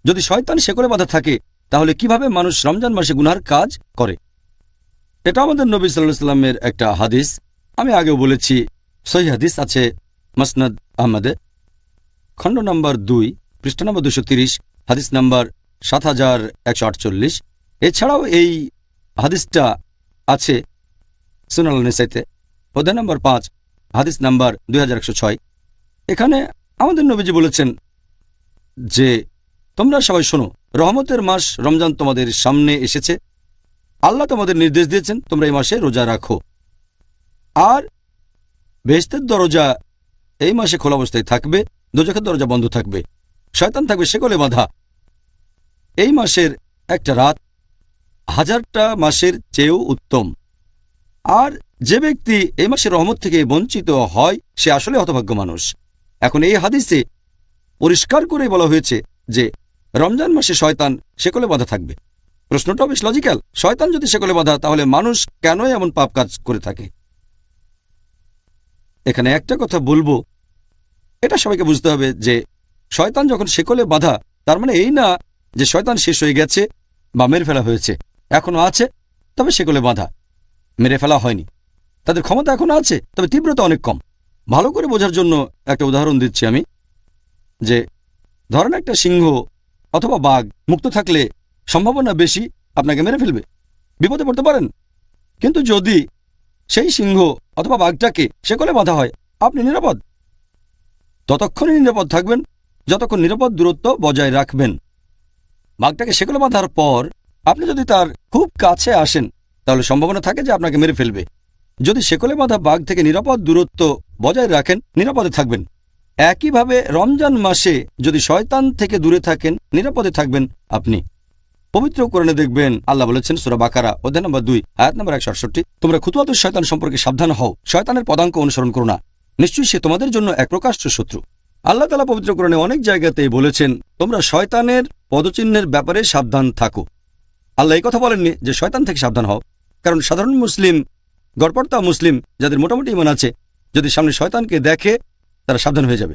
যদি শয়তান শেকলে বাঁধা থাকে তাহলে কিভাবে মানুষ রমজান মাসে গুনার কাজ করে? এটা আমাদের নবী সাল্লাল্লাহু আলাইহি ওয়াসাল্লামের একটা হাদিস। আমি আগেও বলেছি, সহিহ হাদিস আছে মুসনাদ আহমদে, খণ্ড নম্বর 2, পৃষ্ঠা নম্বর 230, হাদিস নম্বর 7148। এছাড়াও এই হাদিসটা আছে সুনান আন-নাসাইতে, অধ্যায় নম্বর 5, হাদিস নম্বর 2106। এখানে আমাদের নবীজি বলেছেন যে তোমরা সবাই শোনো, রহমতের মাস রমজান তোমাদের সামনে এসেছে। আল্লাহ তোমাদের নির্দেশ দিয়েছেন তোমরা এই মাসে রোজা রাখো, আর বেহেশতের দরজা এই মাসে খোলা অবস্থায় থাকবে, দোজখের দরজা বন্ধ থাকবে, শয়তান থাকবে শেকলে বাঁধা। এই মাসের একটা রাত 1000টা মাসের চেয়েও উত্তম। আর যে ব্যক্তি এই মাসের রহমত থেকে বঞ্চিত হয় সে আসলে হতভাগ্য মানুষ। এখন এই হাদিসে পরিষ্কার করে বলা হয়েছে যে রমজান মাসে শয়তান শেকলে বাঁধা থাকবে। প্রশ্নটাও বেশ লজিক্যাল, শয়তান যদি শেকলে বাঁধা তাহলে মানুষ কেন এমন পাপ কাজ করে থাকে? এখানে একটা কথা বলবো, এটা সবাইকে বুঝতে হবে যে শয়তান যখন শেকলে বাঁধা তার মানে এই না যে শয়তান শেষ হয়ে গেছে বা মেরে ফেলা হয়েছে। এখনো আছে, তবে শেকলে বাঁধা, মেরে ফেলা হয়নি। তাদের ক্ষমতা এখনো আছে, তবে তীব্রতা অনেক কম। ভালো করে বোঝার জন্য একটা উদাহরণ দিচ্ছি আমি, যে ধরেন একটা সিংহ অথবা বাঘ মুক্ত থাকলে সম্ভাবনা বেশি আপনাকে মেরে ফেলবে, বিপদে পড়তে পারেন। কিন্তু যদি সেই সিংহ অথবা বাঘটাকে শেকলে বাঁধা হয়, আপনি নিরাপদ। ততক্ষণই নিরাপদ থাকবেন যতক্ষণ নিরাপদ দূরত্ব বজায় রাখবেন। বাঘটাকে শেকলে বাঁধার পর আপনি যদি তার খুব কাছে আসেন তাহলে সম্ভাবনা থাকে যে আপনাকে মেরে ফেলবে। যদি শেকলে বাঁধা বাঘ থেকে নিরাপদ দূরত্ব বজায় রাখেন, নিরাপদে থাকবেন। একইভাবে রমজান মাসে যদি শয়তান থেকে দূরে থাকেন, নিরাপদে থাকবেন আপনি। পবিত্র কোরআনে দেখবেন আল্লাহ বলেছেন সূরা বাকারা অধ্যায় নম্বর 2, আয়াত নম্বর 168, তোমরা খুতুওয়াতুশ শয়তান সম্পর্কে সাবধান হও, শয়তানের পদাঙ্ক অনুসরণ করো না, নিশ্চয়ই সে তোমাদের জন্য এক প্রকাশ্য শত্রু। আল্লাহ তাআলা পবিত্র কোরআনে অনেক জায়গাতেই বলেছেন তোমরা শয়তানের পদচিহ্নের ব্যাপারে সাবধান থাকো। আল্লাহ এই কথা বলেননি যে শয়তান থেকে সাবধান হও, কারণ সাধারণ মুসলিম, গড়পড়তা মুসলিম যাদের মোটামুটি ঈমান আছে, যদি সামনে শয়তানকে দেখে তারা সাবধান হয়ে যাবে।